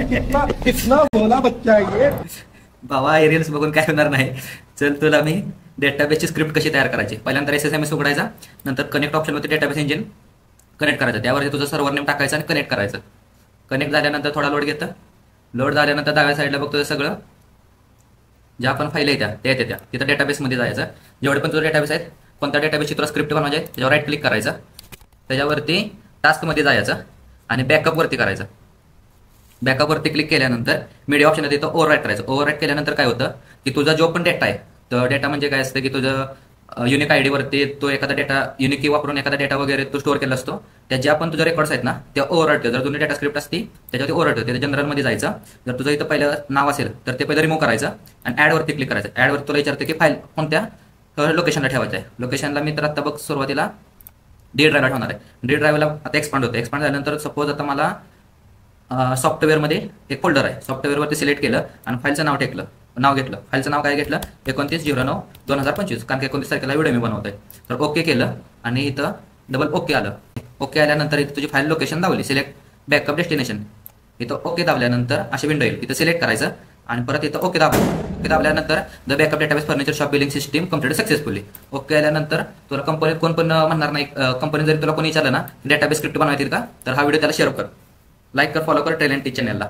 कितना कितना भोला बच्चा है ये. बाबा हे रील्स बघून काय होणार नाही. चल तुला मी डेटाबेसची स्क्रिप्ट कशी तयार करायची. पहिल्यांदा SSMS उघडायचा, नंतर कनेक्ट ऑप्शनवरती डेटाबेस इंजिन कनेक्ट करायचं, त्यावरती तुझं सर्व्हर नेम टाकायचं आणि कनेक्ट करायचं. कनेक्ट झाल्यानंतर थोडा लोड घेतं. लोड झाल्यानंतर डाव्या साईडला बघतो सगळं ज्या पण फाईल येत्या त्या येत्या तिथं डेटाबेसमध्ये जायचं. जेवढे पण तुझं डेटाबेस आहेत, कोणत्या डेटाबेसची तुला स्क्रिप्ट बनवायची आहे त्याच्यावर राईट क्लिक करायचं. त्याच्यावरती टास्कमध्ये जायचं आणि बॅकअपवरती करायचं. बॅकअपवरती क्लिक केल्यानंतर मीडिया ऑप्शन तिथं ओव्हरराईट करायचं. ओव्हरराईट केल्यानंतर काय होतं की तुझा जो पण डेटा आहे, तर डेटा म्हणजे काय असतं की तुझं युनिक ID वरती तो एखादा डेटा युनिक की वापरून एखादा डेटा वगैरे तो स्टोअर केला असतो. त्या ज्या पण तुझ्या रेकॉर्ड्स आहेत ना त्या ओव्हरराईट. जर जुनी डेटा स्क्रिप्ट असती त्याच्यावरती ओव्हरराईट होते. जनरलमध्ये जायचं. जर तुझं इथं पहिलं नाव असेल तर ते पहिलं रिमूव्ह करायचं आणि ॲडवरती क्लिक करायचं. ॲडवर तुला विचारतं की फाईल कोणत्या लोकेशनला ठेवायचं आहे. लोकेशनला मी तर आता बघ सुरुवातीला D ड्राईव्हला ठेवणार आहे. D ड्राईव्हला आता एक्सपांड होतं. एक्सपांड झाल्यानंतर सपोज आता मला सॉफ्टवेअरमध्ये एक फोल्डर आहे. सॉफ्टवेअरवरती सिलेक्ट केलं आणि फाईलचं नाव घेतलं. फाईलचं नाव काय घेतलं 29/09/2025, कारण की 29 तारखेला व्हिडिओ मी बनवतोय. तर ओके केलं आणि इथं डबल ओके आलं. ओके आल्यानंतर इथं तुझी फाईल लोकेशन दावली, सिलेक्ट बॅकअप डेस्टिनेशन. इथं ओके दाबल्यानंतर अशी विंडो येईल. इथं सिलेक्ट करायचं आणि परत इथं ओके ओके दाबल्यानंतर the backup database furniture shop billing system complete successfully. Okay आल्यानंतर तुला कंपनीत कोण पण म्हणणार नाही. कंपनी जरी तुला कोणी विचारलं ना डेटाबेस स्क्रिप्ट बनवायची का, तर हा व्हिडिओ त्याला शेअर कर, लाईक कर, फॉलो कर ट्रेल अँड टीच चॅनलला.